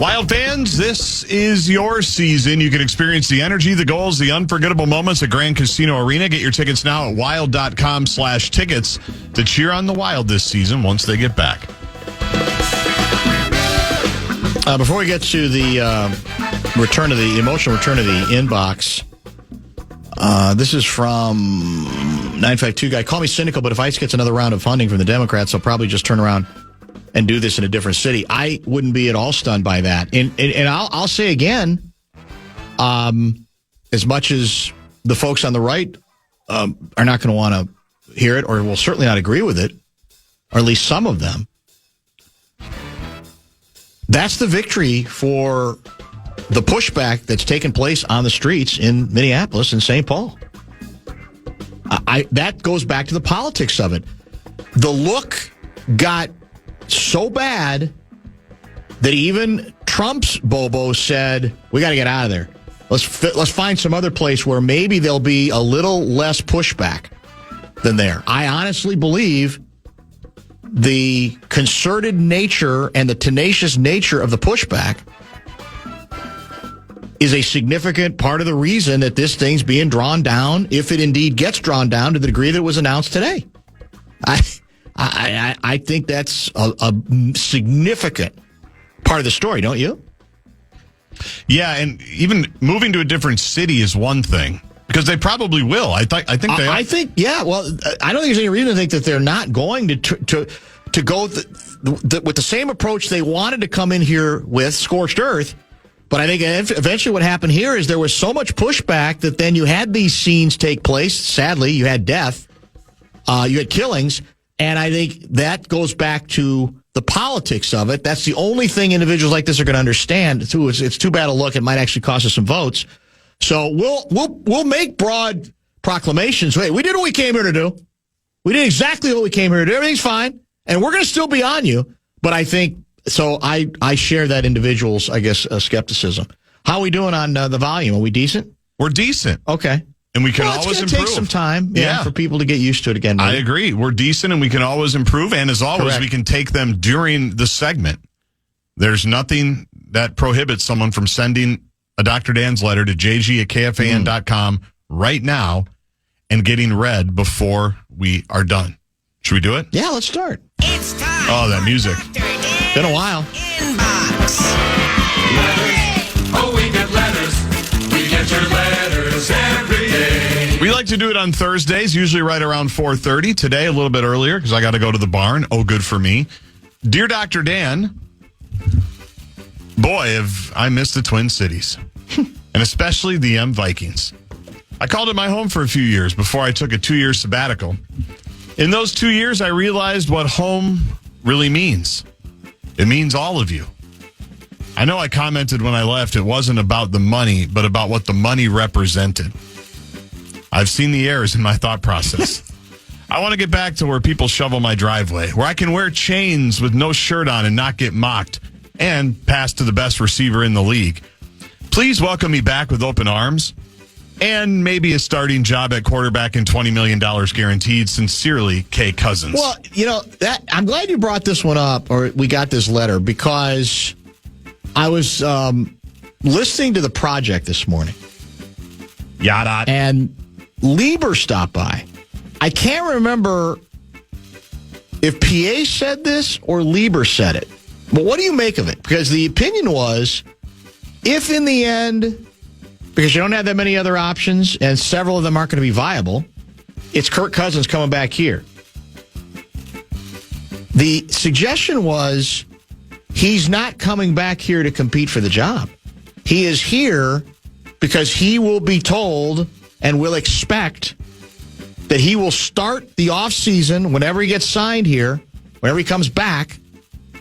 Wild fans, this is your season. You can experience the energy, the goals, the unforgettable moments at Grand Casino Arena. Get your tickets now at wild.com/tickets to cheer on the Wild this season once they get back. Before we get to the emotional return of the inbox, this is from 952 guy. Call me cynical, but if ICE gets another round of funding from the Democrats, they'll probably just turn around and do this in a different city. I wouldn't be at all stunned by that. And I'll say again, as much as the folks on the right are not going to want to hear it, or will certainly not agree with it, or at least some of them, that's the victory for the pushback that's taken place on the streets in Minneapolis and St. Paul. That goes back to the politics of it. The look got so bad that even Trump's Bobo said, we got to get out of there. Let's find some other place where maybe there'll be a little less pushback than there. I honestly believe the concerted nature and the tenacious nature of the pushback is a significant part of the reason that this thing's being drawn down, if it indeed gets drawn down to the degree that it was announced today. I think that's a significant part of the story, don't you? Yeah, and even moving to a different city is one thing, because they probably will. I think they are. I think, yeah. Well, I don't think there's any reason to think that they're not going to go with the same approach they wanted to come in here with, scorched earth. But I think eventually what happened here is there was so much pushback that then you had these scenes take place. Sadly, you had death. You had killings. And I think that goes back to the politics of it. That's the only thing individuals like this are going to understand. It's too bad a look. It might actually cost us some votes. So we'll make broad proclamations. Hey, we did what we came here to do. We did exactly what we came here to do. Everything's fine. And we're going to still be on you. But I think, so I share that individual's, I guess, skepticism. How are we doing on the volume? Are we decent? We're decent. Okay. And we can always improve. Take some time for people to get used to it again. Maybe. I agree. We're decent and we can always improve. And as always, Correct. We can take them during the segment. There's nothing that prohibits someone from sending a Dr. Dan's letter to jg@kfan.com right now and getting read before we are done. Should we do it? Yeah, let's start. It's time. Oh, that music. Been a while. Inbox. Oh, we get letters. We get your letters every day. We like to do it on Thursdays, usually right around 4:30. Today, a little bit earlier because I got to go to the barn. Oh, good for me. Dear Dr. Dan, boy, have I missed the Twin Cities, and especially the Vikings. I called it my home for a few years before I took a 2-year sabbatical. In those 2 years, I realized what home really means. It means all of you. I know I commented when I left, it wasn't about the money, but about what the money represented. I've seen the errors in my thought process. I want to get back to where people shovel my driveway, where I can wear chains with no shirt on and not get mocked, and pass to the best receiver in the league. Please welcome me back with open arms, and maybe a starting job at quarterback and $20 million guaranteed. Sincerely, Kay Cousins. Well, I'm glad you brought this one up, or we got this letter, because I was listening to The Project this morning. Yada. And Lieber stopped by. I can't remember if PA said this or Lieber said it. But what do you make of it? Because the opinion was, if in the end, because you don't have that many other options and several of them aren't going to be viable, it's Kirk Cousins coming back here. The suggestion was he's not coming back here to compete for the job. He is here because he will be told and will expect that he will start the offseason whenever he gets signed here, whenever he comes back,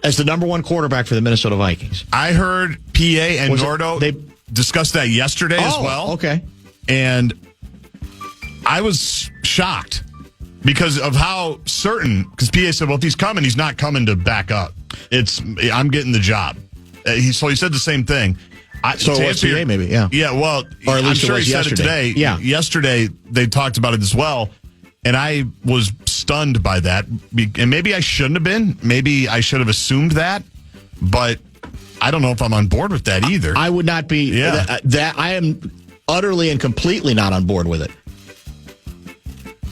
as the number one quarterback for the Minnesota Vikings. I heard PA and Nordo discussed that yesterday as well. Okay. And I was shocked because of how certain, because PA said, well, if he's coming, he's not coming to back up. I'm getting the job. So he said the same thing. So it was PA maybe, yeah. Yeah, well, or at least I'm sure it was he yesterday. said it today. Yeah. Yesterday, they talked about it as well. And I was stunned by that. And maybe I shouldn't have been. Maybe I should have assumed that. But I don't know if I'm on board with that either. I would not be. Yeah. That I am utterly and completely not on board with it.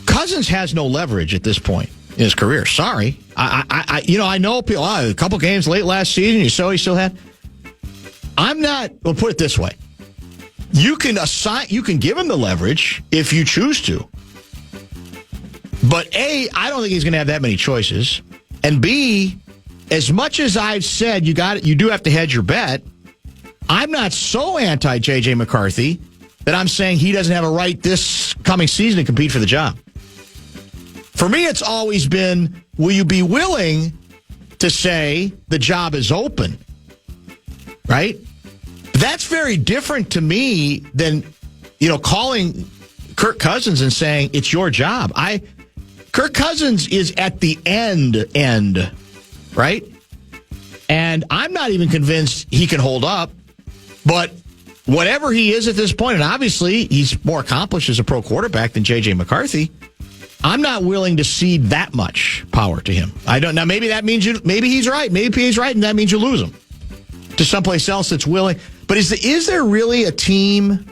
Cousins has no leverage at this point in his career. Sorry. I know people, a couple games late last season, he still had. I'm not, we'll put it this way. You can give him the leverage if you choose to. But A, I don't think he's going to have that many choices. And B, as much as I've said you do have to hedge your bet, I'm not so anti J.J. McCarthy that I'm saying he doesn't have a right this coming season to compete for the job. For me, it's always been, will you be willing to say the job is open? Right? That's very different to me than, calling Kirk Cousins and saying it's your job. Kirk Cousins is at the end, right? And I'm not even convinced he can hold up. But whatever he is at this point, and obviously he's more accomplished as a pro quarterback than J.J. McCarthy, I'm not willing to cede that much power to him. I don't. Now, maybe that means maybe he's right. Maybe he's right, and that means you lose him to someplace else that's willing. But is there really a team?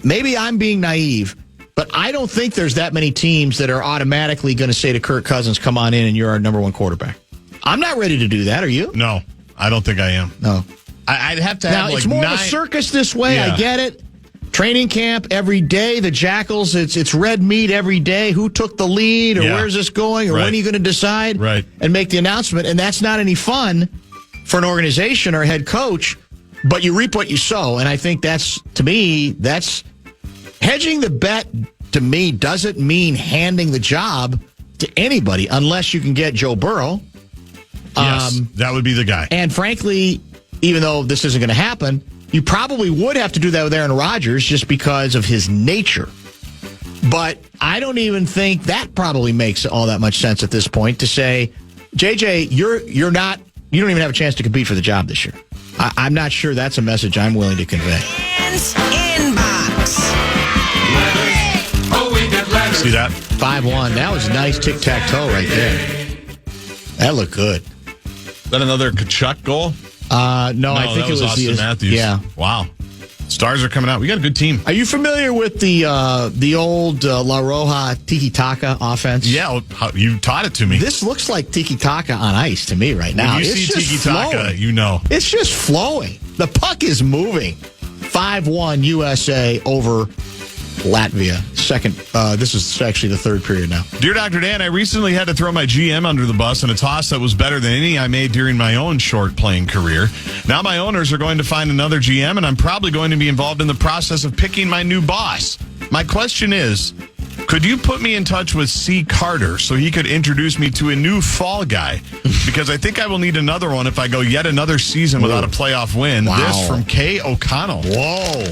Maybe I'm being naive, but I don't think there's that many teams that are automatically going to say to Kirk Cousins, "Come on in, and you're our number one quarterback." I'm not ready to do that. Are you? No, I don't think I am. No. I'd have to have now, it's more of a circus this way. Yeah. I get it. Training camp every day. The Jackals, it's red meat every day. Who took the lead, or where's this going, or when are you going to decide and make the announcement? And that's not any fun for an organization or a head coach, but you reap what you sow. And I think that's hedging the bet to me doesn't mean handing the job to anybody unless you can get Joe Burrow. Yes, that would be the guy. And frankly, even though this isn't going to happen, you probably would have to do that with Aaron Rodgers just because of his nature. But I don't even think that probably makes all that much sense at this point to say, JJ, you don't even have a chance to compete for the job this year. I'm not sure that's a message I'm willing to convey. Inbox. Oh, we get letters. See that? 5-1. That was a nice tic-tac-toe right there. That looked good. Is that another Kachuk goal? No, I think that was Austin Matthews. Yeah. Wow. Stars are coming out. We got a good team. Are you familiar with the old La Roja tiki-taka offense? Yeah, you taught it to me. This looks like tiki-taka on ice to me right now. When you see tiki-taka, you know. It's just flowing. The puck is moving. 5-1 USA over Latvia. This is actually the third period now. Dear Dr. Dan, I recently had to throw my GM under the bus in a toss that was better than any I made during my own short playing career. Now my owners are going to find another GM, and I'm probably going to be involved in the process of picking my new boss. My question is, could you put me in touch with C. Carter so he could introduce me to a new fall guy? Because I think I will need another one if I go yet another season without a playoff win. Wow. This from Kay O'Connell. Whoa.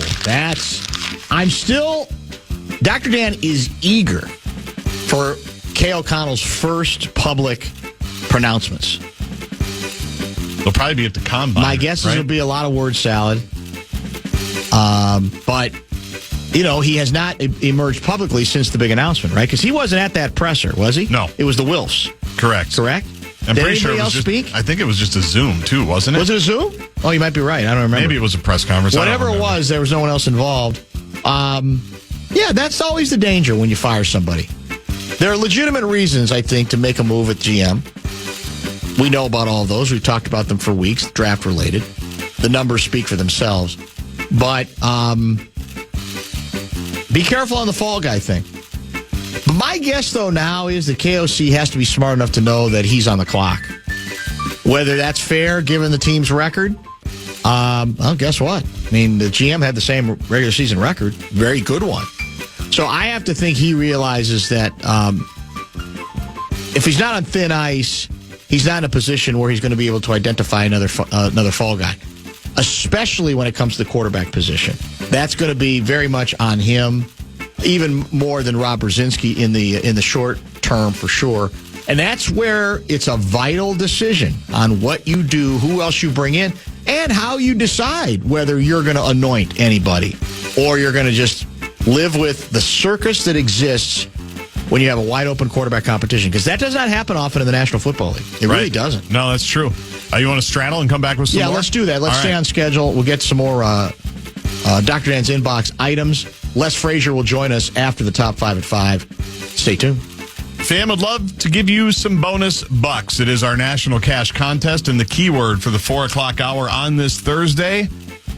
Dr. Dan is eager for Kay O'Connell's first public pronouncements. They'll probably be at the combine. My guess is it'll be a lot of word salad. But, he has not emerged publicly since the big announcement, right? Because he wasn't at that presser, was he? No. It was the Wilfs. Correct? I'm Did pretty sure it anybody was else speak? I think it was just a Zoom, too, wasn't it? Was it a Zoom? Oh, you might be right. I don't remember. Maybe it was a press conference. Whatever it was, there was no one else involved. Yeah, that's always the danger when you fire somebody. There are legitimate reasons, I think, to make a move at GM. We know about all of those. We've talked about them for weeks, draft related. The numbers speak for themselves. But be careful on the fall guy thing. But my guess, though, now is that KOC has to be smart enough to know that he's on the clock. Whether that's fair, given the team's record, well, guess what? I mean, the GM had the same regular season record. Very good one. So I have to think he realizes that if he's not on thin ice, he's not in a position where he's going to be able to identify another fall guy, especially when it comes to the quarterback position. That's going to be very much on him, even more than Rob Brzezinski in the short term for sure. And that's where it's a vital decision on what you do, who else you bring in, and how you decide whether you're going to anoint anybody or you're going to just live with the circus that exists when you have a wide open quarterback competition, because that does not happen often in the National Football League. It really doesn't. No, that's true. You want to straddle and come back with some more? Yeah, let's do that. Let's stay on schedule. We'll get some more Dr. Dan's inbox items. Les Frazier will join us after the top 5 at 5. Stay tuned. Fam would love to give you some bonus bucks. It is our national cash contest, and the keyword for the 4 o'clock hour on this Thursday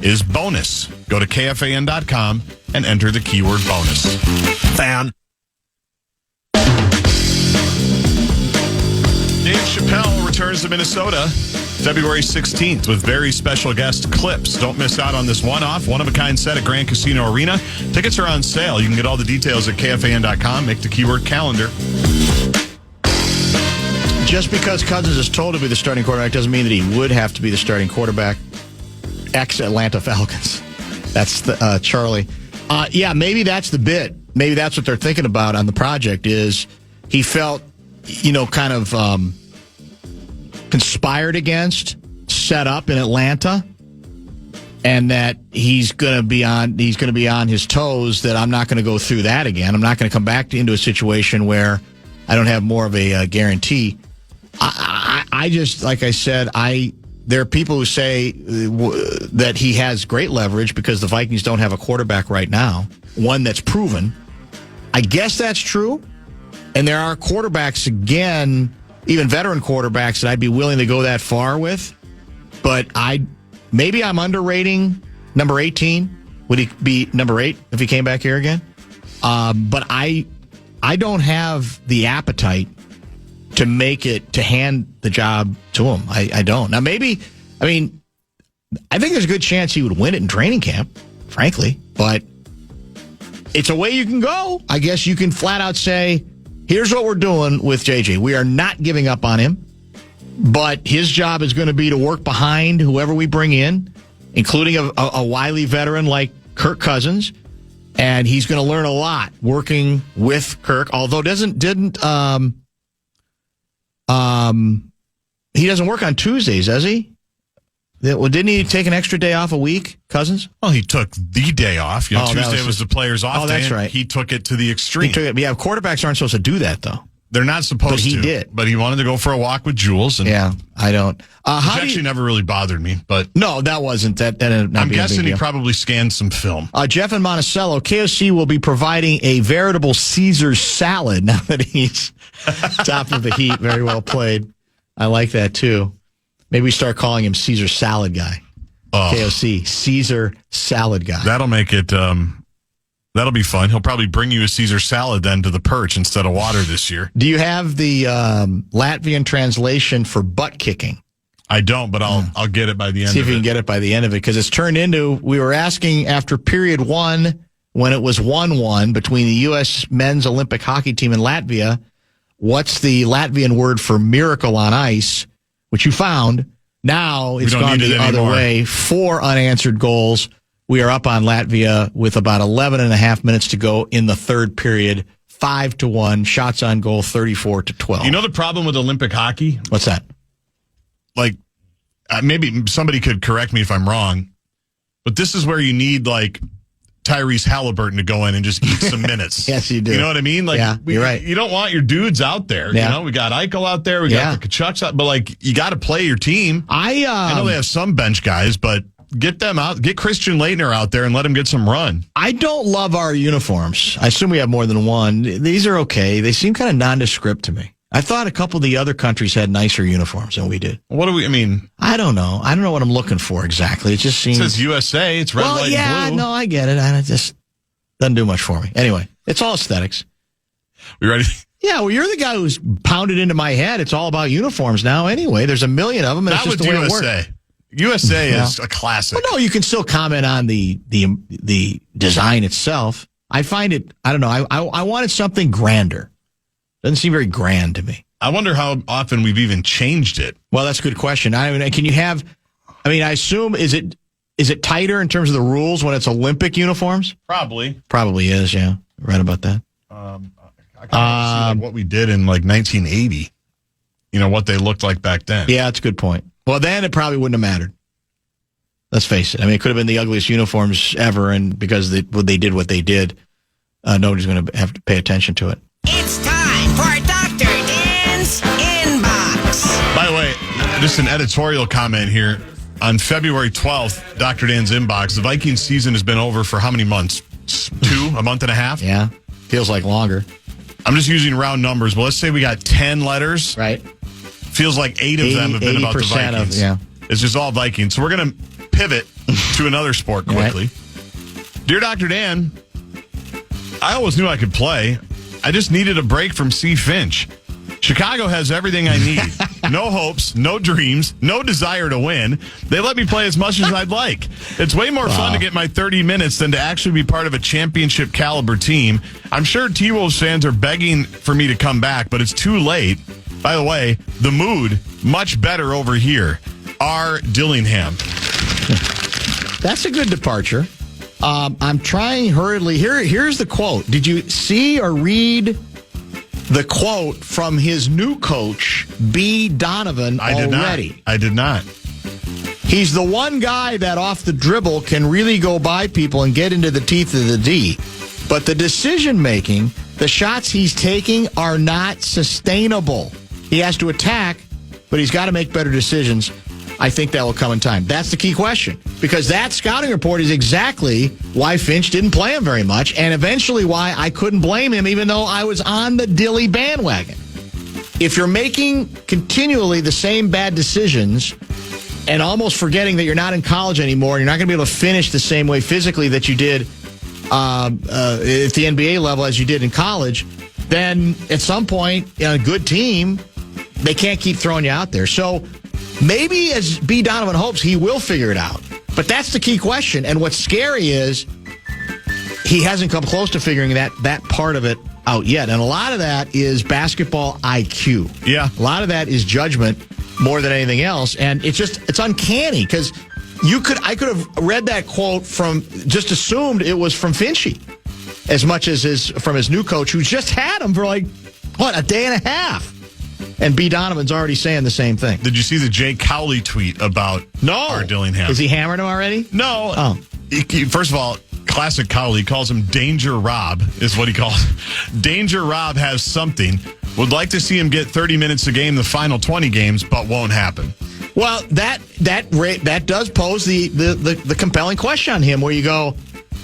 is bonus. Go to KFAN.com and enter the keyword bonus. Fan. Dave Chappelle returns to Minnesota February 16th with very special guest Clips. Don't miss out on this one-of-a-kind set at Grand Casino Arena. Tickets are on sale. You can get all the details at KFAN.com. Make the keyword calendar. Just because Cousins is told to be the starting quarterback doesn't mean that he would have to be the starting quarterback. Ex-Atlanta Falcons. That's the, Charlie. Yeah, maybe that's the bit. Maybe that's what they're thinking about on the project is he felt, kind of conspired against, set up in Atlanta, and that he's going to be on his toes, that I'm not going to go through that again. I'm not going to come back into a situation where I don't have more of a guarantee. I just, like I said, there are people who say that he has great leverage because the Vikings don't have a quarterback right now, one that's proven. I guess that's true. And there are quarterbacks, again, even veteran quarterbacks, that I'd be willing to go that far with. But maybe I'm underrating number 18. Would he be number 8 if he came back here again? But I don't have the appetite to hand the job to him. I don't. Now, I think there's a good chance he would win it in training camp, frankly. But it's a way you can go. I guess you can flat out say, here's what we're doing with JJ. We are not giving up on him, but his job is going to be to work behind whoever we bring in, including a wily veteran like Kirk Cousins. And he's going to learn a lot working with Kirk, although he doesn't work on Tuesdays, does he? Well, didn't he take an extra day off a week, Cousins? Well, he took the day off. Tuesday was the player's off day. Oh, that's right. He took it to the extreme. Quarterbacks aren't supposed to do that, though. They're not supposed to. But he did. But he wanted to go for a walk with Jules. And yeah, I don't. Which actually never really bothered me. But no, that wasn't. That ended up not I'm being guessing a big he deal. probably scanned some film. Jeff in Monticello, KFC will be providing a veritable Caesar salad now that he's top of the heap. Very well played. I like that, too. Maybe we start calling him Caesar Salad Guy. KFC, Caesar Salad Guy. That'll make it, that'll be fun. He'll probably bring you a Caesar salad then to the perch instead of water this year. Do you have the Latvian translation for butt kicking? I don't, but I'll get it by the end of it. See if you can get it by the end of it, because it's turned into, we were asking after period 1, when it was 1-1 between the U.S. men's Olympic hockey team and Latvia, what's the Latvian word for miracle on ice, which you found. Now it's gone the other way. 4 unanswered goals. We are up on Latvia with about 11 and a half minutes to go in the third period. 5-1. Shots on goal, 34-12. You know the problem with Olympic hockey? What's that? Like, maybe somebody could correct me if I'm wrong, but this is where you need, like, Tyrese Halliburton to go in and just eat some minutes. Yes, you do. You know what I mean? Like, yeah, you're right. You don't want your dudes out there. Yeah. We got Eichel out there. We got the Kachucks out. But, like, you got to play your team. I know they have some bench guys, but get them out. Get Christian Laettner out there and let him get some run. I don't love our uniforms. I assume we have more than one. These are okay. They seem kind of nondescript to me. I thought a couple of the other countries had nicer uniforms than we did. What do we, I mean? I don't know. I don't know what I'm looking for exactly. It just seems. It says USA. It's red, white, and blue. No, I get it. I just doesn't do much for me. Anyway, it's all aesthetics. We ready? Yeah, well, you're the guy who's pounded into my head. It's all about uniforms now anyway. There's a million of them, and Not it's just with the way USA. it works. USA is a classic. Well, no, you can still comment on the design itself. I find it, I don't know, I wanted something grander. Doesn't seem very grand to me. I wonder how often we've even changed it. Well, that's a good question. I assume, is it tighter in terms of the rules when it's Olympic uniforms? Probably. Probably is, yeah. Right about that. I kind of see what we did in like 1980. You know, what they looked like back then. Yeah, that's a good point. Well, then it probably wouldn't have mattered. Let's face it. I mean, it could have been the ugliest uniforms ever, and because they did what they did, nobody's going to have to pay attention to it. It's for Dr. Dan's Inbox. By the way, just an editorial comment here. On February 12th, Dr. Dan's Inbox, the Vikings season has been over for how many months? A month and a half? Yeah, feels like longer. I'm just using round numbers, but let's say we got 10 letters. Right. Feels like 8 of them have been about the 80% Vikings. It's just all Vikings. So we're going to pivot to another sport quickly. Right. Dear Dr. Dan, I always knew I could play. I just needed a break from C. Finch. Chicago has everything I need. No hopes, no dreams, no desire to win. They let me play as much as I'd like. It's way more fun to get my 30 minutes than to actually be part of a championship caliber team. I'm sure T-Wolves fans are begging for me to come back, but it's too late. By the way, the mood, much better over here. R. Dillingham. That's a good departure. I'm trying hurriedly. Here's the quote. Did you see or read the quote from his new coach, B. Donovan, already? I did not. He's the one guy that off the dribble can really go by people and get into the teeth of the D. But the decision-making, the shots he's taking are not sustainable. He has to attack, but he's got to make better decisions. I think that will come in time. That's the key question. Because that scouting report is exactly why Finch didn't play him very much, and eventually why I couldn't blame him, even though I was on the Dilly bandwagon. If you're making continually the same bad decisions and almost forgetting that you're not in college anymore, and you're not going to be able to finish the same way physically that you did at the NBA level as you did in college, then at some point, a good team, they can't keep throwing you out there. So maybe, as B. Donovan hopes, he will figure it out. But that's the key question. And what's scary is he hasn't come close to figuring that part of it out yet. And a lot of that is basketball IQ. Yeah. A lot of that is judgment more than anything else. And it's uncanny because I could have read that quote just assumed it was from Finchy as much as from his new coach, who's just had him for a day and a half. And B. Donovan's already saying the same thing. Did you see the Jay Cowley tweet about R. Dillingham? Is he hammering him already? No. Oh. First of all, classic Cowley calls him Danger Rob, is what he calls him. Danger Rob has something. Would like to see him get 30 minutes a game the final 20 games, but won't happen. Well, that does pose the compelling question on him, where you go,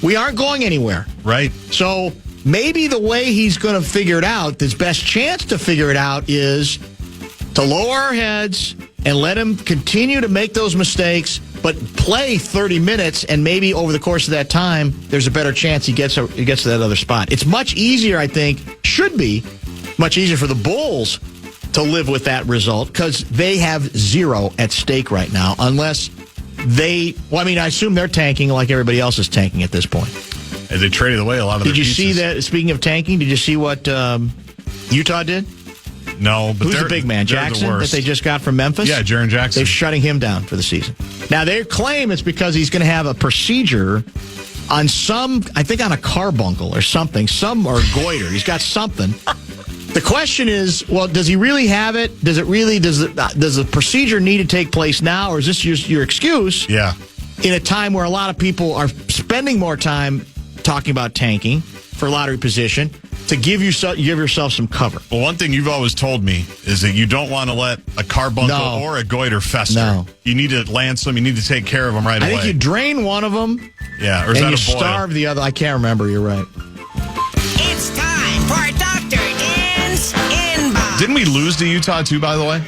we aren't going anywhere. Right. So maybe the way he's going to figure it out, his best chance to figure it out, is to lower our heads and let him continue to make those mistakes, but play 30 minutes, and maybe over the course of that time, there's a better chance he gets to that other spot. It's much easier, I think, should be much easier for the Bulls to live with that result, because they have zero at stake right now, unless I assume they're tanking like everybody else is tanking at this point. As they traded away a lot of their pieces. Did you see that? Speaking of tanking, did you see what Utah did? No, but who's the big man? Jackson, that they just got from Memphis? Yeah, Jaren Jackson. They're shutting him down for the season. Now, they claim it's because he's going to have a procedure on I think on a carbuncle or something, or goiter. He's got something. The question is, well, does he really have it? Does the procedure need to take place now, or is this just your excuse? Yeah. In a time where a lot of people are spending more time talking about tanking for lottery position, to give yourself some cover. Well, one thing you've always told me is that you don't want to let a carbuncle or a goiter fester. No. You need to lance them. You need to take care of them right away. I think you drain one of them. Yeah, or is and that you a boil? Starve the other. I can't remember. You're right. It's time for Dr. Dan's Inbox. Didn't we lose to Utah too, by the way?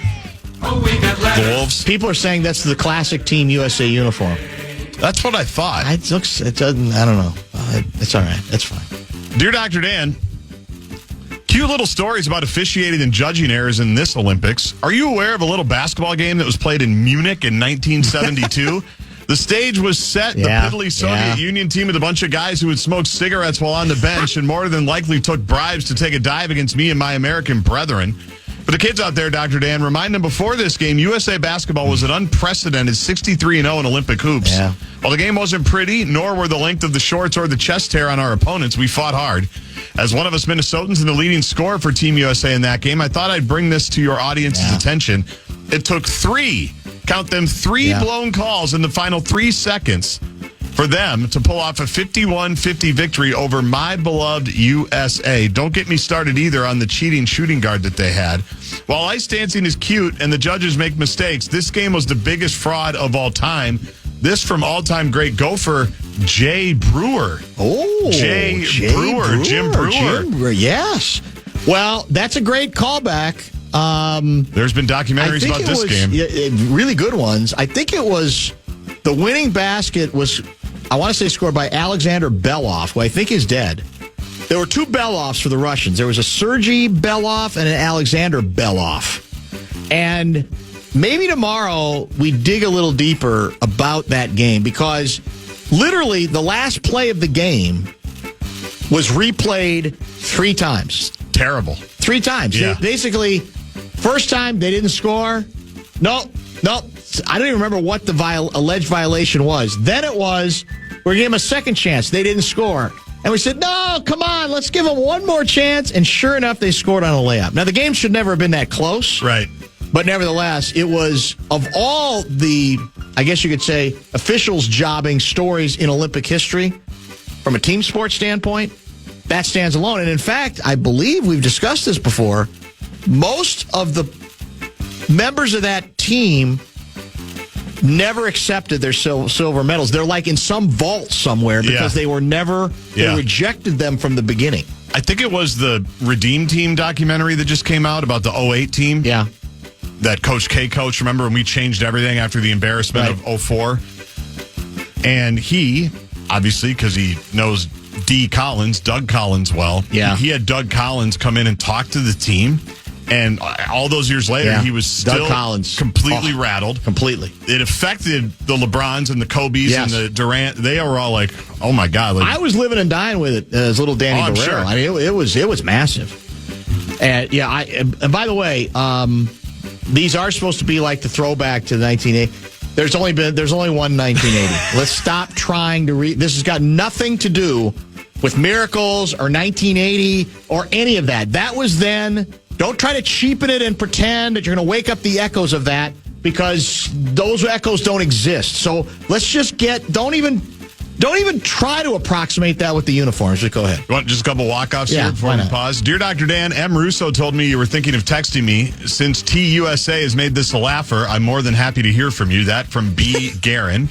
Oh, we got The letters. Wolves? People are saying that's the classic Team USA uniform. That's what I thought. It doesn't. I don't know. It's all right. That's fine. Dear Dr. Dan, cute little stories about officiating and judging errors in this Olympics. Are you aware of a little basketball game that was played in Munich in 1972? The stage was set. The piddly Soviet Union team with a bunch of guys who would smoke cigarettes while on the bench and more than likely took bribes to take a dive against me and my American brethren. For the kids out there, Dr. Dan, remind them before this game, USA basketball was an unprecedented 63-0 in Olympic hoops. Yeah. While the game wasn't pretty, nor were the length of the shorts or the chest hair on our opponents, we fought hard. As one of us Minnesotans and the leading scorer for Team USA in that game, I thought I'd bring this to your audience's attention. It took three blown calls in the final 3 seconds for them to pull off a 51-50 victory over my beloved USA. Don't get me started either on the cheating shooting guard that they had. While ice dancing is cute and the judges make mistakes, this game was the biggest fraud of all time. This from all-time great Gopher Jay Brewer. Oh, Jay Brewer. Jim Brewer. Yes. Well, that's a great callback. There's been documentaries about this game. Yeah, really good ones. I think it was the winning basket was, I want to say, scored by Alexander Belov, who I think is dead. There were two Belovs for the Russians. There was a Sergei Belov and an Alexander Belov. And maybe tomorrow we dig a little deeper about that game, because literally the last play of the game was replayed 3 times. Terrible. 3 times. Yeah. Basically, first time they didn't score. No. I don't even remember what the alleged violation was. Then it was, we gave them a second chance. They didn't score. And we said, no, come on, let's give them one more chance. And sure enough, they scored on a layup. Now, the game should never have been that close. Right. But nevertheless, it was, of all the, I guess you could say, officials jobbing stories in Olympic history, from a team sports standpoint, that stands alone. And in fact, I believe we've discussed this before, most of the members of that team never accepted their silver medals. They're like in some vault somewhere because they were never, they rejected them from the beginning. I think it was the Redeem Team documentary that just came out about the 08 team. Yeah. That Coach K coach, remember when we changed everything after the embarrassment of 04? And he, obviously, because he knows Doug Collins well, he had Doug Collins come in and talk to the team. And all those years later, he was still completely rattled. Completely. It affected the LeBrons and the Kobes and the Durant. They were all like, oh, my God. Like, I was living and dying with it as little Danny Barreiro. Sure. I mean, it was massive. And, and by the way, these are supposed to be like the throwback to the 1980. There's only one 1980. Let's stop trying to read. This has got nothing to do with miracles or 1980 or any of that. That was then. Don't try to cheapen it and pretend that you're going to wake up the echoes of that, because those echoes don't exist. So let's just don't even try to approximate that with the uniforms. Just go ahead. You want just a couple walk-offs here before we pause? Dear Dr. Dan, M. Russo told me you were thinking of texting me. Since TUSA has made this a laugher, I'm more than happy to hear from you. That from B. Garin.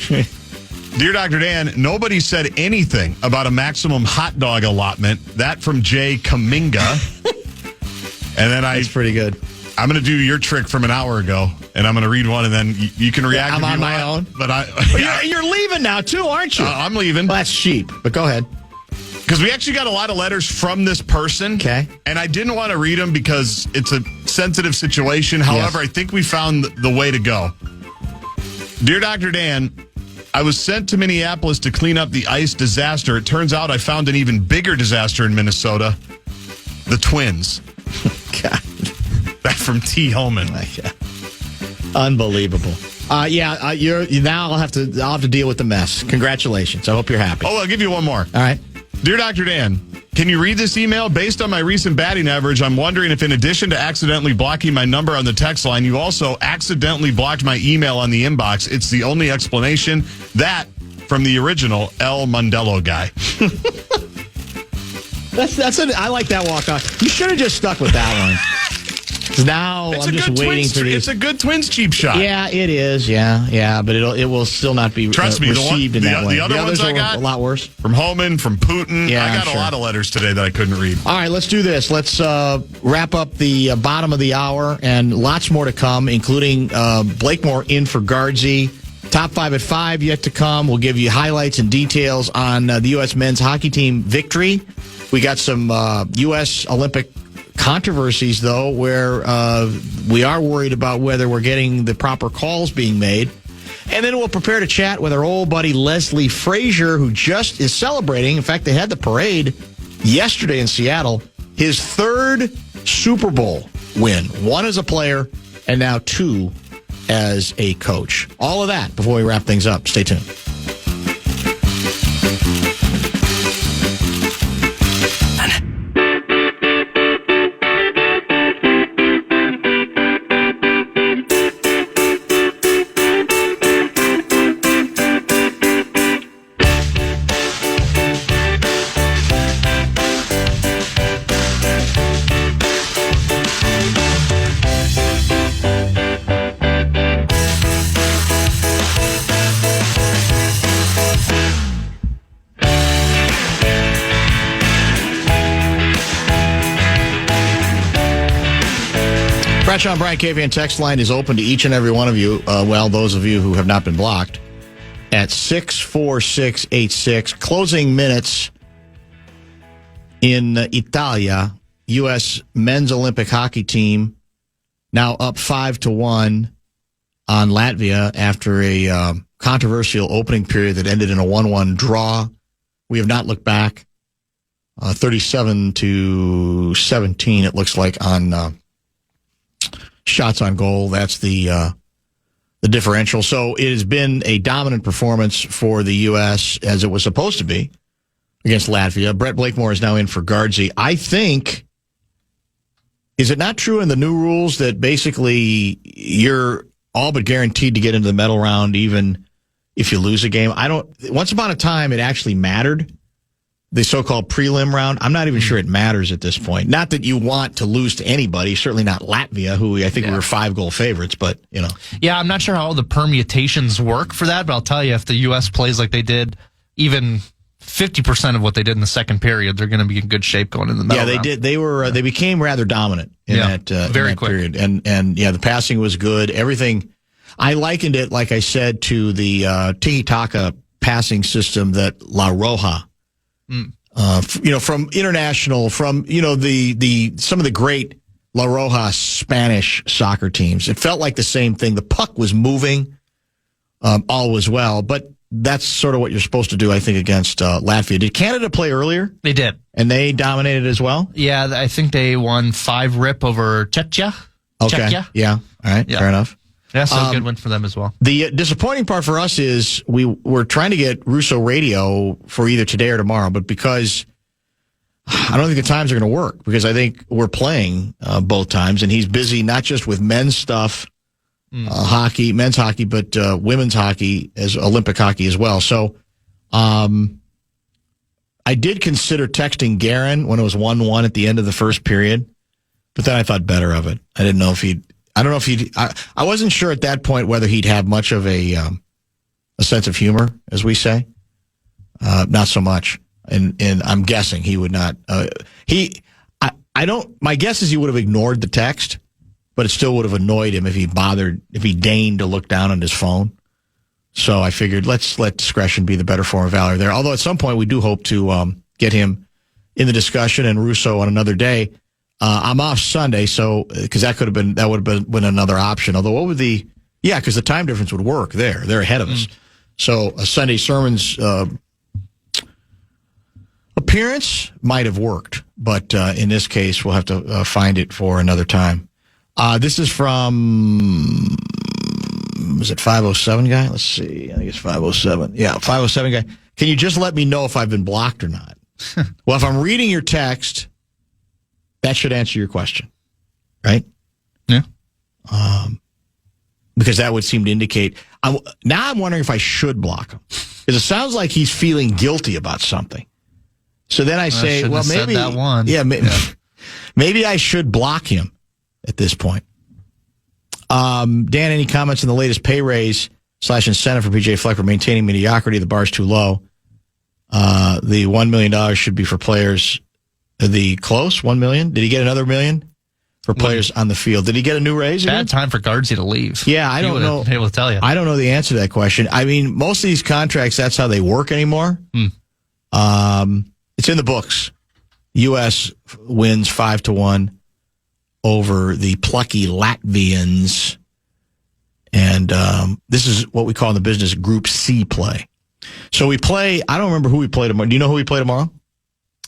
Dear Dr. Dan, nobody said anything about a maximum hot dog allotment. That from Jay Kaminga. And then that's pretty good. I'm going to do your trick from an hour ago, and I'm going to read one, and then you can react. I'm on my own. But you're leaving now too, aren't you? I'm leaving. Well, that's cheap. But go ahead. Because we actually got a lot of letters from this person. Okay. And I didn't want to read them because it's a sensitive situation. However, I think we found the way to go. Dear Dr. Dan, I was sent to Minneapolis to clean up the ice disaster. It turns out I found an even bigger disaster in Minnesota. The Twins. God. That from T. Holman. Unbelievable. Now I'll have to deal with the mess. Congratulations. I hope you're happy. Oh, I'll give you one more. All right. Dear Dr. Dan, can you read this email? Based on my recent batting average, I'm wondering if in addition to accidentally blocking my number on the text line, you also accidentally blocked my email on the inbox. It's the only explanation. That from the original El Mondello guy. I like that walk off. You should have just stuck with that one. Now I'm just waiting for these. It's a good Twins cheap shot. Yeah, it is. Yeah, but it will still not be received in that way. The other ones I got a lot worse. From Holman, from Putin. Yeah, I got a lot of letters today that I couldn't read. All right, let's do this. Let's wrap up the bottom of the hour, and lots more to come, including Blakemore in for Guardsy. Top 5 at 5 yet to come. We'll give you highlights and details on the U.S. men's hockey team victory. We got some U.S. Olympic controversies, though, where we are worried about whether we're getting the proper calls being made. And then we'll prepare to chat with our old buddy Leslie Frazier, who just is celebrating. In fact, they had the parade yesterday in Seattle. His 3rd Super Bowl win. 1 as a player and now 2 as a coach. All of that before we wrap things up. Stay tuned. Bradshaw and Brian KFAN text line is open to each and every one of you. Those of you who have not been blocked at 64686. Closing minutes in Italia. U.S. men's Olympic hockey team now up 5-1 on Latvia after a controversial opening period that ended in a 1-1 draw. We have not looked back. 37-17, it looks like, on shots on goal. That's the differential. So it has been a dominant performance for the U.S. as it was supposed to be against Latvia. Brett Blakemore is now in for Guardsy. I think, is it not true in the new rules that basically you're all but guaranteed to get into the medal round even if you lose a game? Once upon a time, it actually mattered. The so-called prelim round. I'm not even sure it matters at this point. Not that you want to lose to anybody, certainly not Latvia, who I think we were 5-goal favorites, but, you know. Yeah, I'm not sure how all the permutations work for that, but I'll tell you, if the U.S. plays like they did, even 50% of what they did in the second period, they're going to be in good shape going in the medal round. They did. They became rather dominant in that period. And the passing was good. Everything. I likened it, like I said, to the tiki-taka passing system that La Roja, from international, from, the some of the great La Roja Spanish soccer teams. It felt like the same thing. The puck was moving, all was well, but that's sort of what you're supposed to do, I think, against Latvia. Did Canada play earlier? They did. And they dominated as well? Yeah, I think they won 5-rip over Czechia. Okay. Czechia. Yeah. All right. Yeah. Fair enough. Yeah, so a good win for them as well. The disappointing part for us is we're trying to get Russo radio for either today or tomorrow, but because I don't think the times are going to work, because I think we're playing both times, and he's busy not just with men's stuff, hockey, men's hockey, but women's hockey, as Olympic hockey as well. So I did consider texting Guerin when it was 1-1 at the end of the first period, but then I thought better of it. I don't know if he'd, I wasn't sure at that point whether he'd have much of a sense of humor, as we say. Not so much. And I'm guessing he would not, my guess is he would have ignored the text, but it still would have annoyed him if he deigned to look down on his phone. So I figured let's let discretion be the better form of valor there. Although at some point we do hope to get him in the discussion, and Russo on another day. I'm off Sunday, so because that would have been another option. Although because the time difference would work there. They're ahead of us. So a Sunday sermon's appearance might have worked, but in this case we'll have to find it for another time. This is from, was it 507 guy? Let's see. I think it's 507. Yeah, 507 guy. Can you just let me know if I've been blocked or not? Well, if I'm reading your text, that should answer your question, right? Yeah. Because that would seem to indicate. Now I'm wondering if I should block him, because it sounds like he's feeling guilty about something. So then I say, well, maybe that one. Yeah, maybe I should block him at this point. Dan, any comments on the latest pay raise / incentive for PJ Fleck for maintaining mediocrity? The bar's too low. The $1 million should be for players. The close $1 million. Did he get another $1 million for players on the field? Did he get a new raise? Bad time for Guardsy to leave. Yeah, I don't know. Able to tell you. I don't know the answer to that question. I mean, most of these contracts, that's how they work anymore. It's in the books. U.S. wins 5-1 over the plucky Latvians, and this is what we call in the business Group C play. So we play. I don't remember who we play tomorrow. Do you know who we play tomorrow?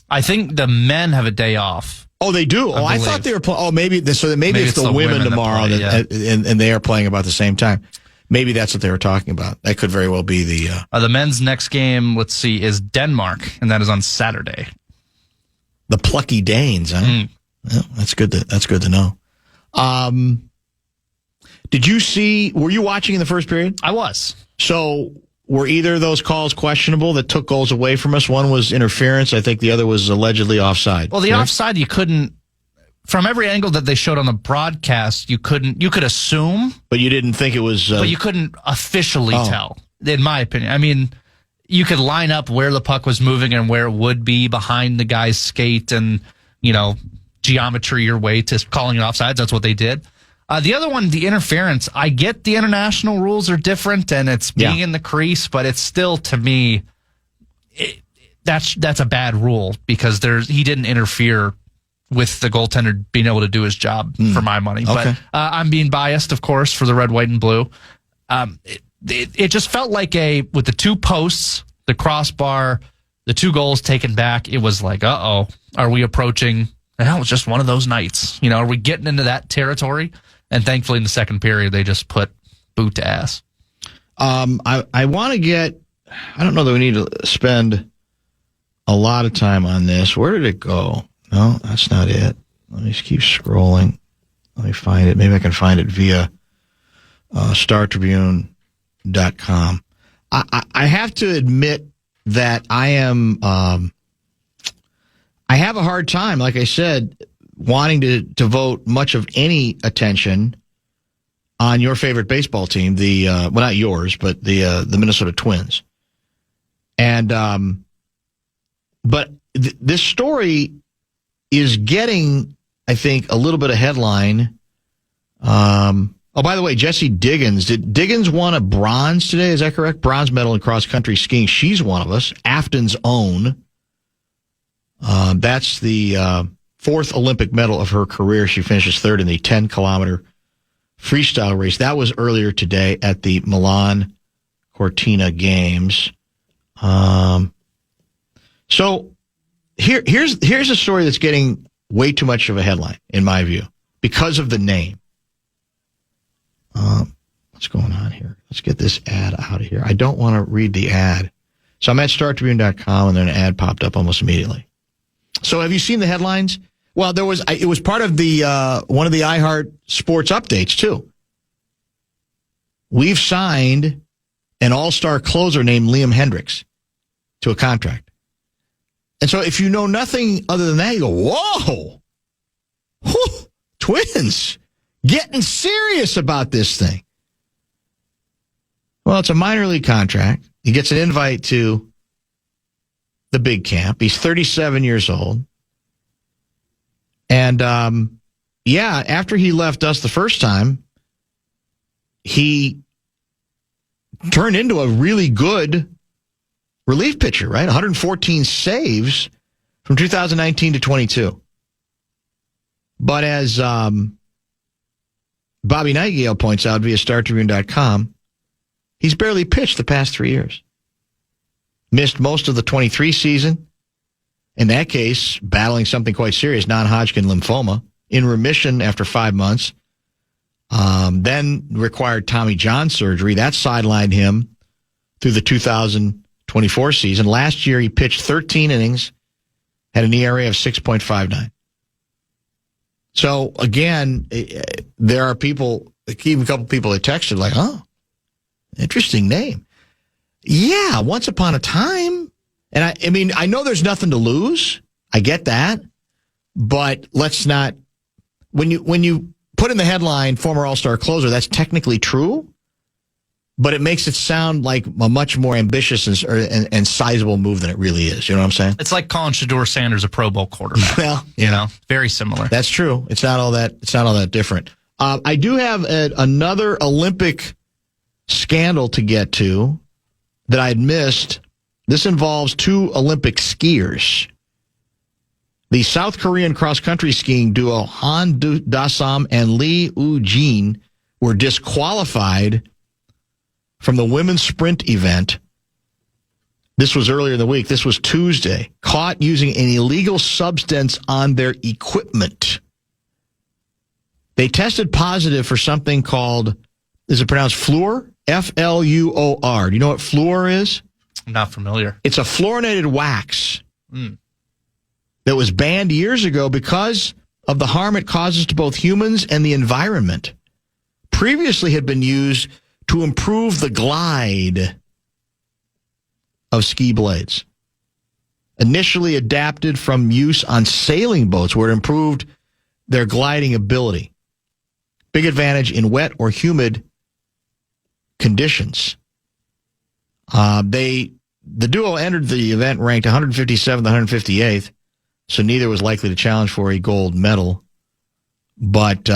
I think the men have a day off. Oh, they do. I thought they were playing. Oh, maybe it's the women tomorrow, and they are playing about the same time. Maybe that's what they were talking about. That could very well be the men's next game. Let's see, is Denmark, and that is on Saturday. The plucky Danes, huh? Well, that's good. That's good to know. Did you see? Were you watching in the first period? I was. So were either of those calls questionable that took goals away from us? One was interference. I think the other was allegedly offside. Well, the offside you couldn't. From every angle that they showed on the broadcast, you could assume, but you didn't think it was. But you couldn't officially tell, in my opinion. I mean, you could line up where the puck was moving and where it would be behind the guy's skate, and geometry your way to calling it offsides. That's what they did. The other one, the interference, I get the international rules are different and it's being in the crease, but it's still, to me, that's a bad rule because he didn't interfere with the goaltender being able to do his job for my money. Okay. But I'm being biased, of course, for the red, white, and blue. It just felt like with the two posts, the crossbar, the 2 goals taken back, it was like, are we approaching? And that was just one of those nights. Are we getting into that territory? And thankfully, in the second period, they just put boot to ass. I want to get. I don't know that we need to spend a lot of time on this. Where did it go? No, that's not it. Let me just keep scrolling. Let me find it. Maybe I can find it via StarTribune.com. I have to admit that I am. I have a hard time, like I said, wanting to vote much of any attention on your favorite baseball team, well, not yours, but the Minnesota Twins. And but this story is getting, I think, a little bit of headline. Oh, by the way, Jessie Diggins. Did Diggins won a bronze today? Is that correct? Bronze medal in cross-country skiing. She's one of us. Afton's own. That's the 4th Olympic medal of her career. She finishes 3rd in the 10-kilometer freestyle race. That was earlier today at the Milan Cortina Games. So here's a story that's getting way too much of a headline, in my view, because of the name. What's going on here? Let's get this ad out of here. I don't want to read the ad. So I'm at StarTribune.com, and then an ad popped up almost immediately. So have you seen the headlines? Well, it was part of the one of the iHeart Sports updates, too. We've signed an all-star closer named Liam Hendricks to a contract. And so if you know nothing other than that, you go, whoa, whew, Twins getting serious about this thing. Well, it's a minor league contract. He gets an invite to the big camp. He's 37 years old. And, after he left us the first time, he turned into a really good relief pitcher, right? 114 saves from 2019 to 22. But as Bobby Nightingale points out via StarTribune.com, he's barely pitched the past 3 years. Missed most of the 23 season. In that case, battling something quite serious, non-Hodgkin lymphoma, in remission after 5 months. Then required Tommy John surgery. That sidelined him through the 2024 season. Last year, he pitched 13 innings, had an ERA of 6.59. So, again, there are people, even a couple people that texted like, oh, interesting name. Yeah, once upon a time. And I mean, I know there's nothing to lose. I get that. But let's not, when you put in the headline, former all-star closer, that's technically true. But it makes it sound like a much more ambitious and sizable move than it really is. You know what I'm saying? It's like calling Shedeur Sanders a Pro Bowl quarterback. Well, very similar. That's true. It's not all that different. I do have another Olympic scandal to get to that I'd missed. This involves 2 Olympic skiers. The South Korean cross-country skiing duo Han Da-sam and Lee Woo-jin were disqualified from the women's sprint event. This was earlier in the week. This was Tuesday. Caught using an illegal substance on their equipment. They tested positive for something called, is it pronounced fluor? F-L-U-O-R. Do you know what fluor is? I'm not familiar. It's a fluorinated wax that was banned years ago because of the harm it causes to both humans and the environment. Previously had been used to improve the glide of ski blades. Initially adapted from use on sailing boats where it improved their gliding ability. Big advantage in wet or humid conditions. The duo entered the event ranked 157th, 158th, so neither was likely to challenge for a gold medal. But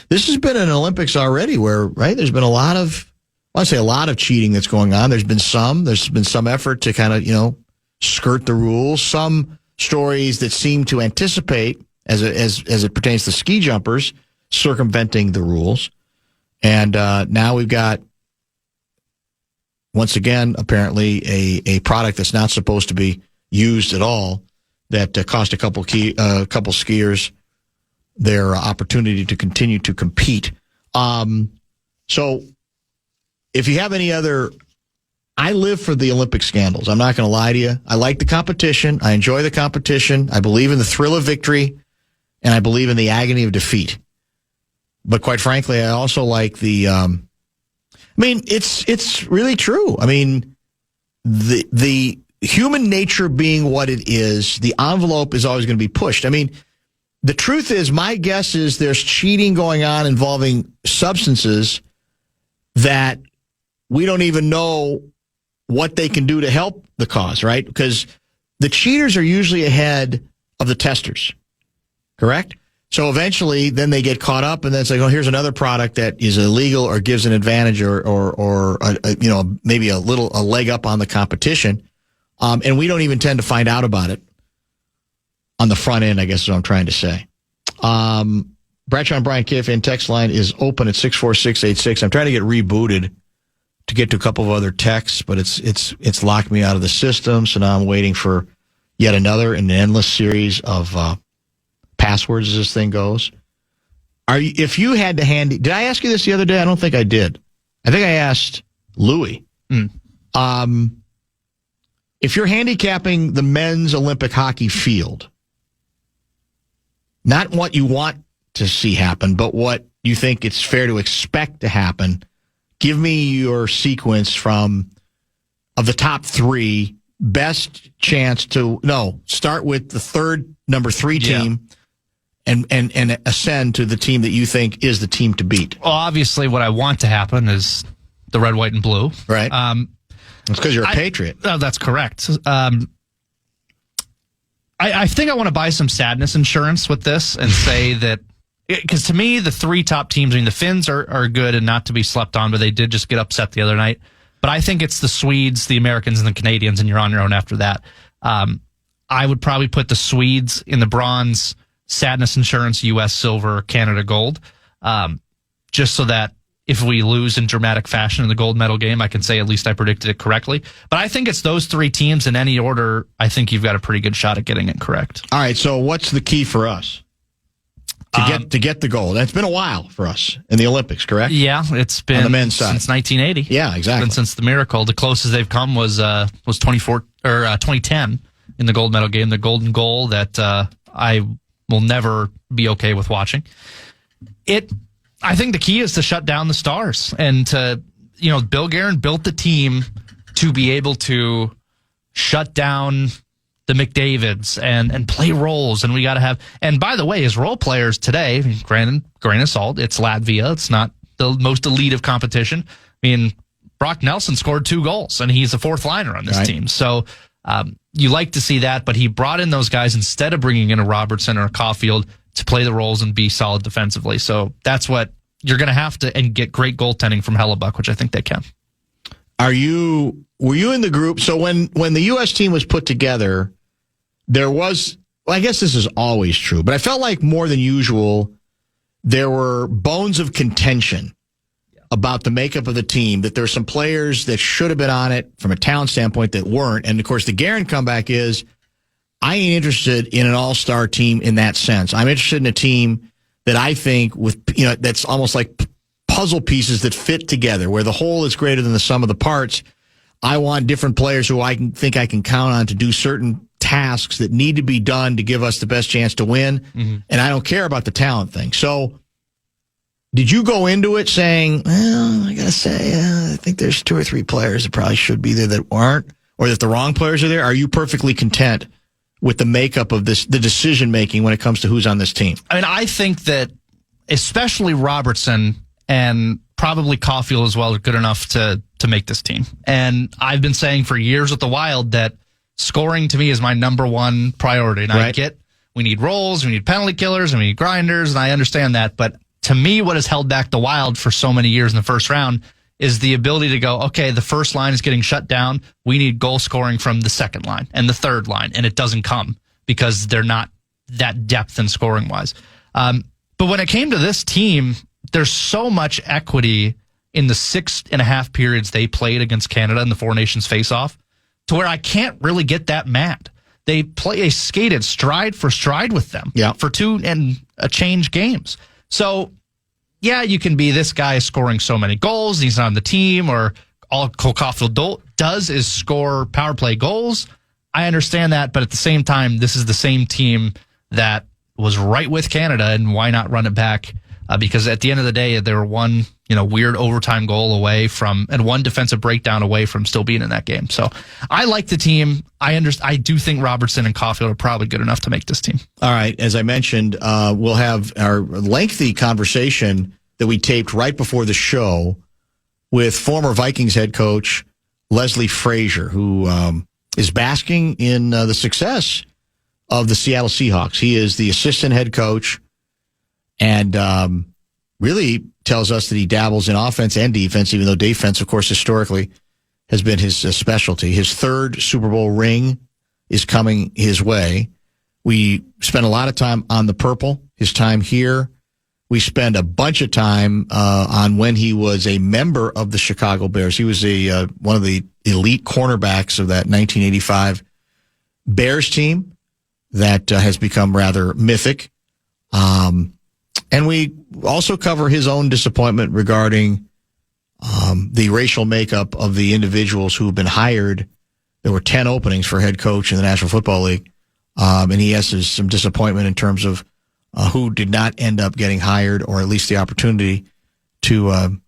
This has been an Olympics already where, right, there's been a lot of, I want to say a lot of cheating that's going on. There's been some effort to kind of, skirt the rules. Some stories that seem to anticipate, as it pertains to ski jumpers, circumventing the rules. And now we've got, once again, apparently a product that's not supposed to be used at all that cost a couple skiers their opportunity to continue to compete. So if you have any other, I live for the Olympic scandals. I'm not going to lie to you. I like the competition. I enjoy the competition. I believe in the thrill of victory, and I believe in the agony of defeat. But quite frankly, I also like the, it's really true. I mean, the human nature being what it is, the envelope is always going to be pushed. I mean, the truth is, my guess is there's cheating going on involving substances that we don't even know what they can do to help the cause, right? Because the cheaters are usually ahead of the testers, correct? So eventually, then they get caught up, and then it's like, oh, here's another product that is illegal or gives an advantage or maybe a leg up on the competition, and we don't even tend to find out about it on the front end, I guess is what I'm trying to say. Bradshaw and Brian KFAN text line is open at 64686. I'm trying to get rebooted to get to a couple of other texts, but it's locked me out of the system, so now I'm waiting for yet another in an endless series of passwords as this thing goes. If you had to did I ask you this the other day? I don't think I did. I think I asked Louie. If you're handicapping the men's Olympic hockey field, not what you want to see happen, but what you think it's fair to expect to happen, give me your sequence of the top three, best chance to, start with the number three team and ascend to the team that you think is the team to beat. Well, obviously what I want to happen is the red, white, and blue. Right. It's because you're a patriot. Oh, that's correct. I think I want to buy some sadness insurance with this and say that, because to me, the three top teams, the Finns are good and not to be slept on, but they did just get upset the other night. But I think it's the Swedes, the Americans, and the Canadians, and you're on your own after that. I would probably put the Swedes in the bronze, sadness insurance, U.S. silver, Canada gold, just so that if we lose in dramatic fashion in the gold medal game, I can say at least I predicted it correctly. But I think it's those three teams in any order. I think you've got a pretty good shot at getting it correct. All right, so what's the key for us to get the gold? It's been a while for us in the Olympics, correct? Yeah, it's been on the men's side since 1980. Yeah, exactly. It's been since the miracle. The closest they've come was 2010 in the gold medal game, the golden goal that I will never be okay with watching. I think the key is to shut down the stars and to, Bill Guerin built the team to be able to shut down the McDavids and play roles. And we got to have, and by the way, his role players today, grain of salt, it's Latvia. It's not the most elite of competition. Brock Nelson scored 2 goals and he's a fourth liner on this team. So, you like to see that, but he brought in those guys instead of bringing in a Robertson or a Caulfield to play the roles and be solid defensively. So that's what you're going to have to, and get great goaltending from Hellebuck, which I think they can. Were you in the group? So when the U.S. team was put together, there was, I guess this is always true, but I felt like more than usual, there were bones of contention about the makeup of the team, that there's some players that should have been on it from a talent standpoint that weren't. And of course, the Guerin comeback is, I ain't interested in an all-star team in that sense. I'm interested in a team that I think that's almost like puzzle pieces that fit together, where the whole is greater than the sum of the parts. I want different players who I think I can count on to do certain tasks that need to be done to give us the best chance to win. Mm-hmm. And I don't care about the talent thing. So did you go into it saying, well, I got to say, I think there's 2 or 3 players that probably should be there that aren't, or that the wrong players are there? Are you perfectly content with the makeup of the decision-making when it comes to who's on this team? I think that especially Robertson and probably Caulfield as well are good enough to make this team. And I've been saying for years with the Wild that scoring to me is my number one priority. And I get we need roles, we need penalty killers, and we need grinders, and I understand that. But to me, what has held back the Wild for so many years in the first round is the ability to go, okay, the first line is getting shut down. We need goal scoring from the second line and the third line, and it doesn't come because they're not that depth and scoring wise. But when it came to this team, there's so much equity in the 6.5 periods they played against Canada in the Four Nations face-off to where I can't really get that mad. They skated stride for stride with them for 2 and a change games. So, yeah, you can be this guy is scoring so many goals, he's not on the team, or all Cole Caulfield does is score power play goals. I understand that, but at the same time, this is the same team that was right with Canada, and why not run it back? Because at the end of the day, they were one weird overtime goal away from, and one defensive breakdown away from still being in that game. So I like the team. I do think Robertson and Caulfield are probably good enough to make this team. All right. As I mentioned, we'll have our lengthy conversation that we taped right before the show with former Vikings head coach Leslie Frazier, who is basking in the success of the Seattle Seahawks. He is the assistant head coach and really tells us that he dabbles in offense and defense, even though defense, of course, historically has been his specialty. His third Super Bowl ring is coming his way. We spent a lot of time on the purple, his time here. We spend a bunch of time on when he was a member of the Chicago Bears. He was one of the elite cornerbacks of that 1985 Bears team that has become rather mythic. And we also cover his own disappointment regarding the racial makeup of the individuals who have been hired. There were 10 openings for head coach in the National Football League. And he has some disappointment in terms of who did not end up getting hired, or at least the opportunity to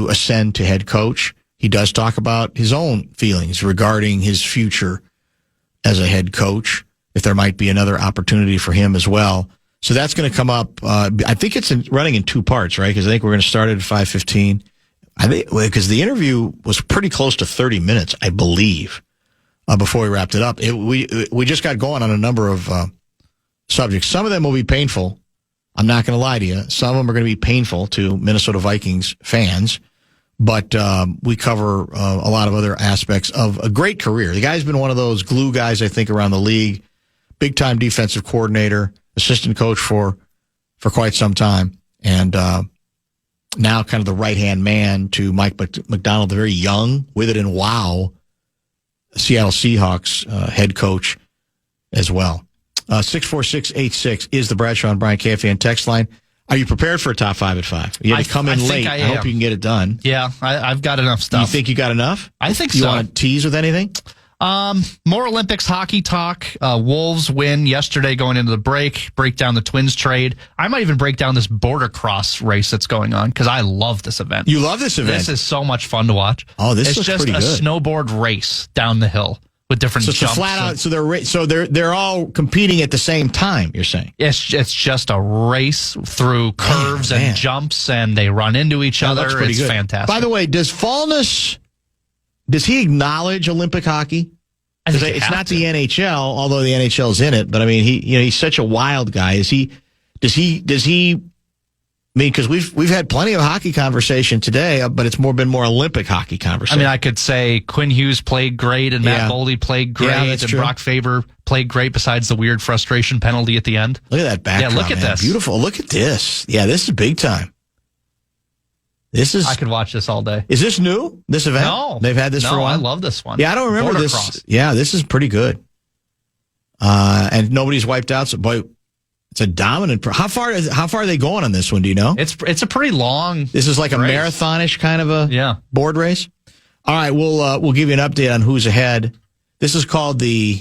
ascend to head coach. He does talk about his own feelings regarding his future as a head coach, if there might be another opportunity for him as well. So that's going to come up. I think it's running in 2 parts, right? Because I think we're going to start it at 5:15. I think because the interview was pretty close to 30 minutes, I believe, before we wrapped it up. We just got going on a number of subjects. Some of them will be painful. I'm not going to lie to you. Some of them are going to be painful to Minnesota Vikings fans. But we cover a lot of other aspects of a great career. The guy's been one of those glue guys, I think, around the league. Big-time defensive coordinator, assistant coach for quite some time. And now kind of the right-hand man to Mike McDonald, the very young, with it and wow, Seattle Seahawks head coach as well. 64686 is the Bradshaw and Bryant KFAN text line. Are you prepared for a top 5 at 5? You had to come in late. I hope you can get it done. Yeah, I've got enough stuff. You think you got enough? I think so. You so. want to tease with anything? More Olympics hockey talk. Wolves win yesterday going into the break down the Twins trade. I might even break down this border cross race that's going on because I love this event. You love this event? This is so much fun to watch. Oh, this is just pretty good. It's just a snowboard race down the hill with different jumps. It's flat out. So they're all competing at the same time, you're saying? It's just a race through curves and jumps, and they run into each other. It's good. Fantastic. By the way, does he acknowledge Olympic hockey? It's not the NHL, although the NHL's in it. But I mean, he's such a wild guy. Does he? I mean, because we've had plenty of hockey conversation today, but it's been more Olympic hockey conversation. I mean, I could say Quinn Hughes played great, and Matt Boldy played great, and true. Brock Faber played great. Besides the weird frustration penalty at the end. Look at that backdrop. Yeah, look at this. Beautiful. Look at this. Yeah, this is big time. I could watch this all day. Is this new? This event? No. They've had this for a while? I love this one. Yeah, I don't remember Border this. Cross. Yeah, this is pretty good. And nobody's wiped out. So, boy, it's a dominant. How far are they going on this one? Do you know? It's a pretty long. This is like a marathonish kind of a board race. All right, we'll give you an update on who's ahead. This is called the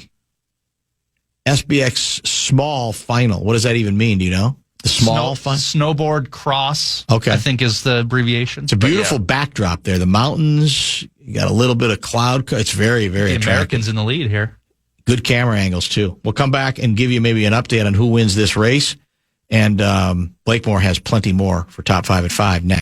SBX Small Final. What does that even mean? Do you know? The small snowboard cross. Okay, I think is the abbreviation. It's a beautiful backdrop there. The mountains. You got a little bit of cloud. It's very, very attractive. Americans in the lead here. Good camera angles too. We'll come back and give you maybe an update on who wins this race. And Blakemore has plenty more for top 5 at 5 next.